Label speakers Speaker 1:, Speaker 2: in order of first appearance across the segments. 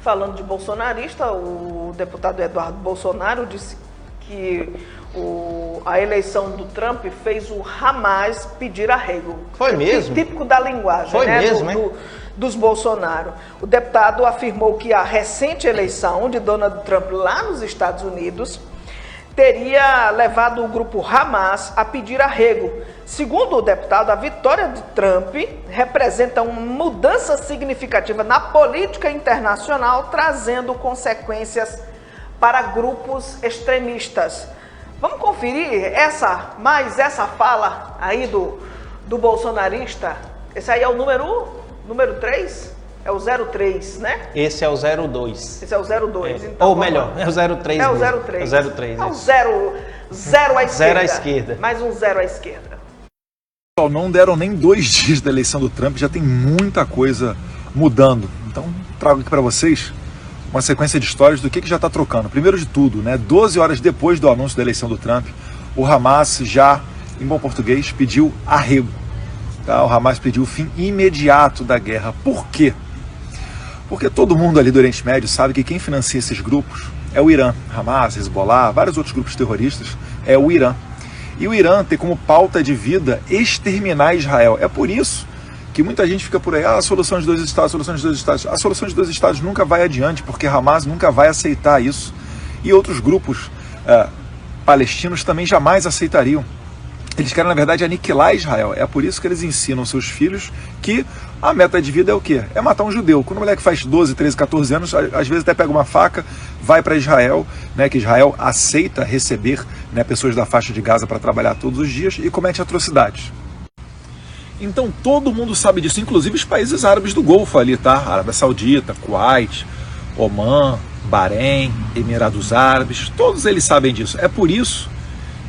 Speaker 1: falando de bolsonarista, o deputado Eduardo Bolsonaro disse que a eleição do Trump fez o Hamas pedir arrego.
Speaker 2: Foi mesmo?
Speaker 1: Típico da linguagem,
Speaker 2: Foi
Speaker 1: né?
Speaker 2: mesmo,
Speaker 1: Dos Bolsonaro. O deputado afirmou que a recente eleição de Donald Trump lá nos Estados Unidos teria levado o grupo Hamas a pedir arrego. Segundo o deputado, a vitória de Trump representa uma mudança significativa na política internacional, trazendo consequências para grupos extremistas. Vamos conferir essa fala aí do bolsonarista? Esse aí é o número 3? É o 03, né?
Speaker 2: Esse é o 02.
Speaker 1: Esse é o 02. Então,
Speaker 2: ou melhor, é o 03
Speaker 1: É o
Speaker 2: mesmo.
Speaker 1: 03.
Speaker 2: É o 03.
Speaker 1: É o zero à esquerda.
Speaker 2: Zero à esquerda.
Speaker 1: Mais um 0 à esquerda.
Speaker 3: Não deram nem 2 dias da eleição do Trump, já tem muita coisa mudando. Então, trago aqui para vocês uma sequência de histórias do que já está trocando. Primeiro de tudo, 12 horas depois do anúncio da eleição do Trump, o Hamas já, em bom português, pediu arrego. Tá? O Hamas pediu o fim imediato da guerra. Por quê? Porque todo mundo ali do Oriente Médio sabe que quem financia esses grupos é o Irã. Hamas, Hezbollah, vários outros grupos terroristas, é o Irã. E o Irã tem como pauta de vida exterminar Israel. É por isso que muita gente fica por aí, a solução de 2 estados, a solução de 2 estados. A solução de 2 estados nunca vai adiante, porque Hamas nunca vai aceitar isso. E outros grupos palestinos também jamais aceitariam. Eles querem, na verdade, aniquilar Israel. É por isso que eles ensinam seus filhos que a meta de vida é o quê? É matar um judeu. Quando o moleque faz 12, 13, 14 anos, às vezes até pega uma faca, vai para Israel, que Israel aceita receber pessoas da faixa de Gaza para trabalhar todos os dias e comete atrocidades. Então todo mundo sabe disso, inclusive os países árabes do Golfo ali, tá? Arábia Saudita, Kuwait, Omã, Bahrein, Emirados Árabes, todos eles sabem disso. É por isso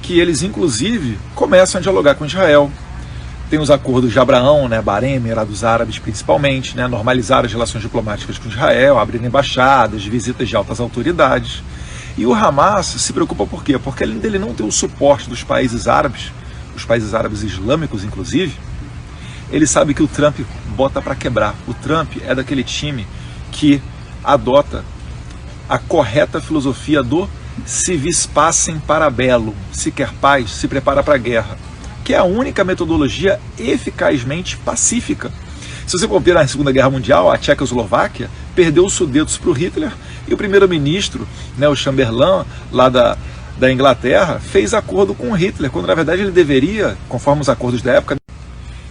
Speaker 3: que eles, inclusive, começam a dialogar com Israel. Tem os acordos de Abraão, Bahrein, Emirados Árabes principalmente, normalizar as relações diplomáticas com Israel, abrir embaixadas, visitas de altas autoridades. E o Hamas se preocupa por quê? Porque além dele não ter o suporte dos países árabes, os países árabes islâmicos inclusive, ele sabe que o Trump bota para quebrar. O Trump é daquele time que adota a correta filosofia do se vis pacem para bellum, se quer paz, se prepara para a guerra, que é a única metodologia eficazmente pacífica. Se você for ver na Segunda Guerra Mundial, a Tchecoslováquia perdeu os Sudetos para o Hitler e o primeiro-ministro, o Chamberlain, lá da Inglaterra, fez acordo com o Hitler, quando na verdade ele deveria, conforme os acordos da época,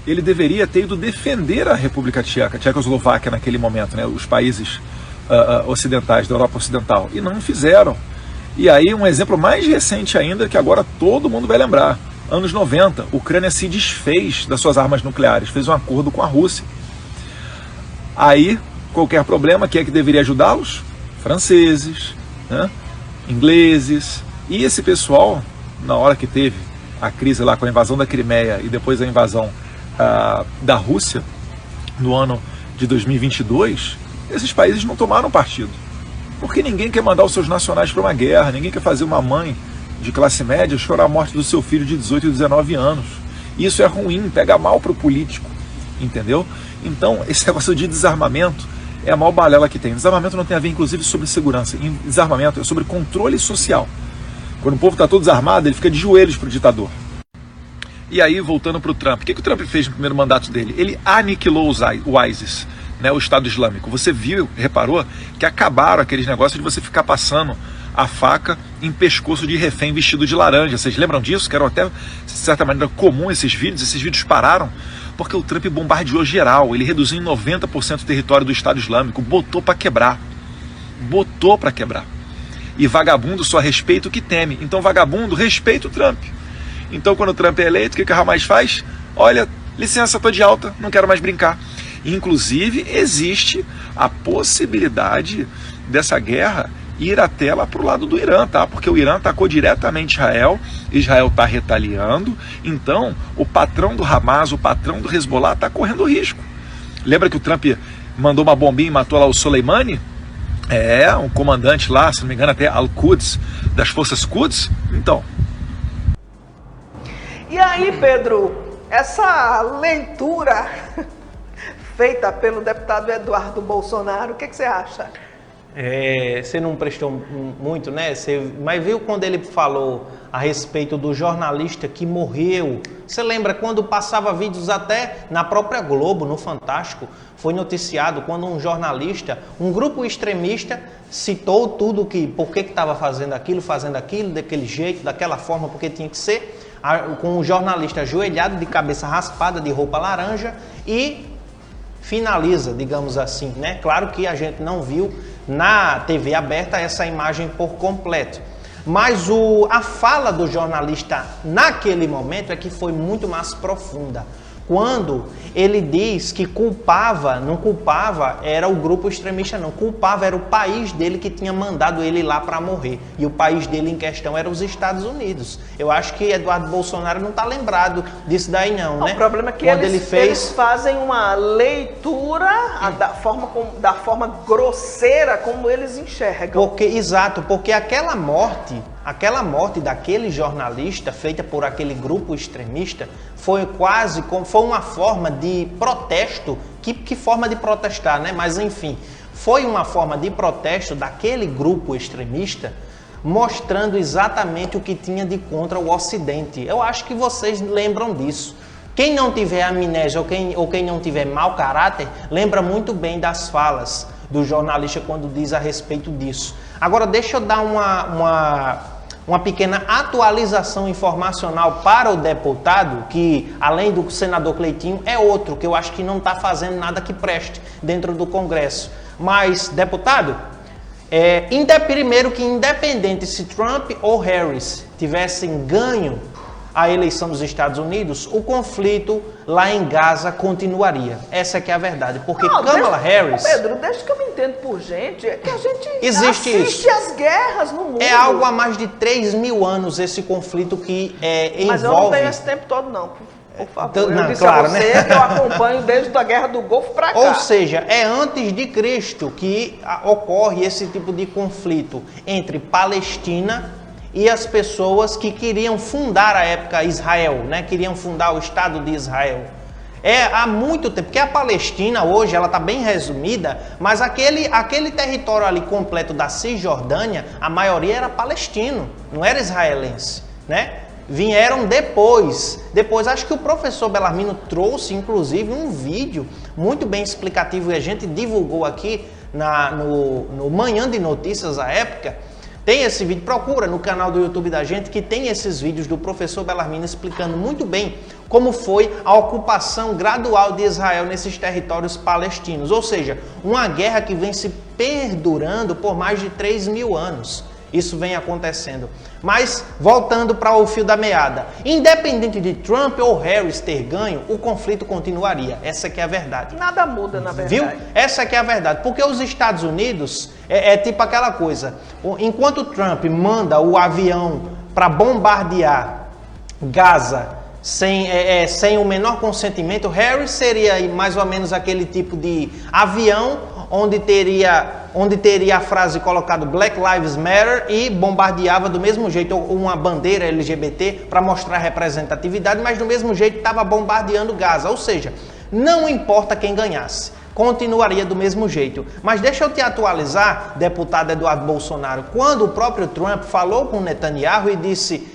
Speaker 3: ele deveria ter ido defender a República Tcheca, a Tchecoslováquia naquele momento, os países ocidentais, da Europa Ocidental, e não fizeram. E aí um exemplo mais recente ainda, que agora todo mundo vai lembrar. Anos 90, a Ucrânia se desfez das suas armas nucleares, fez um acordo com a Rússia. Aí, qualquer problema, quem é que deveria ajudá-los? Franceses, ingleses. E esse pessoal, na hora que teve a crise lá com a invasão da Crimeia e depois a invasão da Rússia, no ano de 2022, esses países não tomaram partido. Porque ninguém quer mandar os seus nacionais para uma guerra, ninguém quer fazer uma mãe de classe média chorar a morte do seu filho de 18 e 19 anos. Isso é ruim, pega mal para o político, entendeu? Então, esse negócio de desarmamento é a maior balela que tem. Desarmamento não tem a ver, inclusive, sobre segurança. Desarmamento é sobre controle social. Quando o povo está todo desarmado, ele fica de joelhos para o ditador. E aí, voltando para o Trump, o que o Trump fez no primeiro mandato dele? Ele aniquilou o ISIS, o Estado Islâmico. Você viu, reparou, que acabaram aqueles negócios de você ficar passando a faca em pescoço de refém vestido de laranja. Vocês lembram disso? Que era até, de certa maneira, comum esses vídeos pararam porque o Trump bombardeou geral, ele reduziu em 90% o território do Estado Islâmico, botou para quebrar. E vagabundo só respeita o que teme. Então vagabundo respeita o Trump. Então quando o Trump é eleito, o que o Hamas faz? Olha, licença, tô de alta, não quero mais brincar. Inclusive, existe a possibilidade dessa guerra ir até lá para o lado do Irã, tá? Porque o Irã atacou diretamente Israel, Israel está retaliando, então o patrão do Hamas, o patrão do Hezbollah está correndo risco. Lembra que o Trump mandou uma bombinha e matou lá o Soleimani? Um comandante lá, se não me engano até Al-Quds, das forças Quds? Então.
Speaker 1: E aí, Pedro, essa leitura feita pelo deputado Eduardo Bolsonaro, o que você acha?
Speaker 2: Você não prestou muito, né? Mas viu quando ele falou a respeito do jornalista que morreu? Você lembra quando passava vídeos até na própria Globo, no Fantástico? Foi noticiado quando um jornalista, um grupo extremista, citou tudo por que estava fazendo aquilo, daquele jeito, daquela forma, porque tinha que ser, com o jornalista ajoelhado, de cabeça raspada, de roupa laranja, e finaliza, digamos assim, né? Claro que a gente não viu na TV aberta essa imagem por completo. Mas a fala do jornalista naquele momento é que foi muito mais profunda. Quando ele diz que não culpava era o grupo extremista, não. Culpava era o país dele que tinha mandado ele lá para morrer. E o país dele em questão era os Estados Unidos. Eu acho que Eduardo Bolsonaro não está lembrado disso daí não, né?
Speaker 1: O problema é que
Speaker 2: quando
Speaker 1: eles fazem uma leitura da forma grosseira como eles enxergam.
Speaker 2: Exato, porque aquela morte daquele jornalista feita por aquele grupo extremista foi uma forma de protesto. Que forma de protestar, né? Mas enfim, foi uma forma de protesto daquele grupo extremista, mostrando exatamente o que tinha de contra o Ocidente. Eu acho que vocês lembram disso. Quem não tiver amnésia ou quem não tiver mau caráter, lembra muito bem das falas do jornalista quando diz a respeito disso. Agora deixa eu dar uma pequena atualização informacional para o deputado, que além do senador Cleitinho, é outro que eu acho que não está fazendo nada que preste dentro do Congresso. Mas, deputado, primeiro que independente se Trump ou Harris tivessem ganho a eleição dos Estados Unidos, o conflito lá em Gaza continuaria. Essa que é a verdade. Porque Kamala Harris...
Speaker 1: Pedro, deixa que eu me entendo por gente. É que a gente
Speaker 2: assiste
Speaker 1: as guerras no mundo.
Speaker 2: É algo há mais de 3.000 anos esse conflito que envolve...
Speaker 1: Mas eu não tenho esse tempo todo, não. Por favor,
Speaker 2: não,
Speaker 1: eu disse
Speaker 2: claro,
Speaker 1: a você,
Speaker 2: né?
Speaker 1: que eu acompanho desde a Guerra do Golfo para cá.
Speaker 2: Ou seja, é antes de Cristo que ocorre esse tipo de conflito entre Palestina e as pessoas que queriam fundar à época Israel, né? Queriam fundar o Estado de Israel. Há muito tempo, porque a Palestina hoje ela está bem resumida, mas aquele território ali completo da Cisjordânia, a maioria era palestino, não era israelense, né? Vieram depois acho que o professor Bellarmino trouxe inclusive um vídeo muito bem explicativo e a gente divulgou aqui no Manhã de Notícias à época. Tem esse vídeo, procura no canal do YouTube da gente que tem esses vídeos do professor Bellarmino explicando muito bem como foi a ocupação gradual de Israel nesses territórios palestinos. Ou seja, uma guerra que vem se perdurando por mais de 3.000 anos. Isso vem acontecendo. Mas, voltando para o fio da meada, independente de Trump ou Harris ter ganho, o conflito continuaria. Essa que é a verdade.
Speaker 1: Nada muda, na verdade.
Speaker 2: Viu? Essa que é a verdade. Porque os Estados Unidos é tipo aquela coisa. Enquanto Trump manda o avião para bombardear Gaza sem o menor consentimento, Harris seria mais ou menos aquele tipo de avião onde teria a frase colocada Black Lives Matter e bombardeava do mesmo jeito uma bandeira LGBT para mostrar representatividade, mas do mesmo jeito estava bombardeando Gaza. Ou seja, não importa quem ganhasse, continuaria do mesmo jeito. Mas deixa eu te atualizar, deputado Eduardo Bolsonaro, quando o próprio Trump falou com Netanyahu e disse,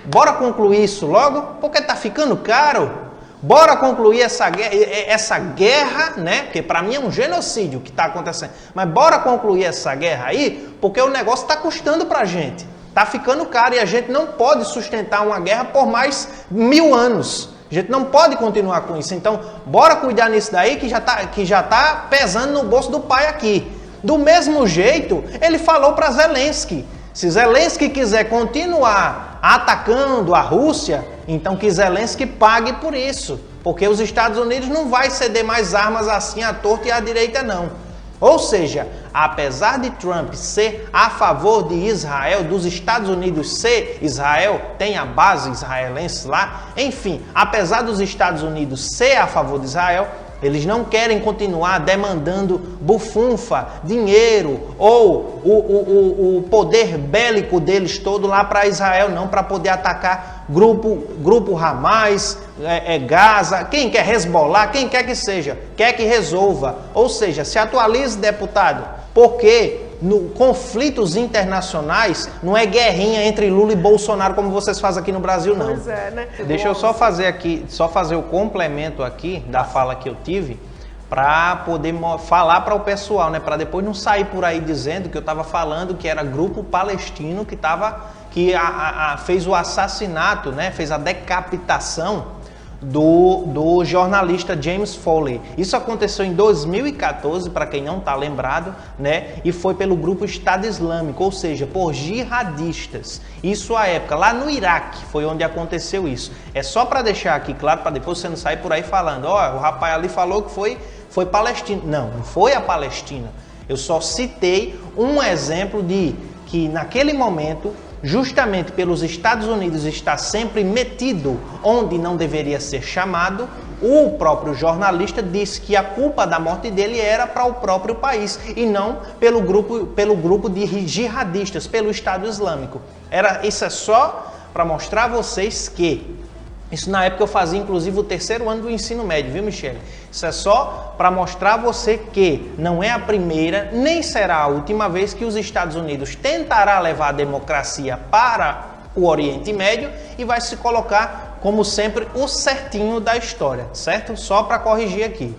Speaker 2: bora concluir isso logo, porque tá ficando caro. Bora concluir essa guerra, né? Porque para mim é um genocídio que está acontecendo. Mas bora concluir essa guerra aí, porque o negócio está custando para a gente. Está ficando caro e a gente não pode sustentar uma guerra por mais 1.000 anos. A gente não pode continuar com isso. Então, bora cuidar nisso daí que já tá pesando no bolso do pai aqui. Do mesmo jeito, ele falou para Zelensky. Se Zelensky quiser continuar atacando a Rússia, então que Zelensky pague por isso. Porque os Estados Unidos não vai ceder mais armas assim à torta e à direita, não. Ou seja, apesar de Trump ser a favor de Israel, dos Estados Unidos ser Israel, tem a base israelense lá, enfim, apesar dos Estados Unidos ser a favor de Israel, Eles não querem continuar demandando bufunfa, dinheiro ou o poder bélico deles todo lá para Israel, não, para poder atacar grupo Hamas, Gaza, quem quer Hezbollah, quem quer que seja, quer que resolva. Ou seja, se atualize, deputado, porque conflitos internacionais não é guerrinha entre Lula e Bolsonaro como vocês fazem aqui no Brasil, não.
Speaker 1: Pois é, né?
Speaker 2: Deixa eu só fazer o complemento aqui da fala que eu tive para poder falar para o pessoal, né? Para depois não sair por aí dizendo que eu estava falando que era grupo palestino que fez o assassinato, né? Fez a decapitação do jornalista James Foley. Isso aconteceu em 2014, para quem não está lembrado, né? E foi pelo grupo Estado Islâmico, ou seja, por jihadistas. Isso à época, lá no Iraque, foi onde aconteceu isso. É só para deixar aqui claro, para depois você não sair por aí falando, ó, o rapaz ali falou que foi Palestina. Não foi a Palestina. Eu só citei um exemplo de que naquele momento, justamente pelos Estados Unidos estar sempre metido onde não deveria ser chamado, o próprio jornalista disse que a culpa da morte dele era para o próprio país e não pelo grupo de jihadistas, pelo Estado Islâmico. Isso é só para mostrar a vocês que isso na época eu fazia inclusive o 3º ano do ensino médio, viu, Michele? Isso é só para mostrar a você que não é a primeira, nem será a última vez que os Estados Unidos tentará levar a democracia para o Oriente Médio e vai se colocar, como sempre, o certinho da história, certo? Só para corrigir aqui.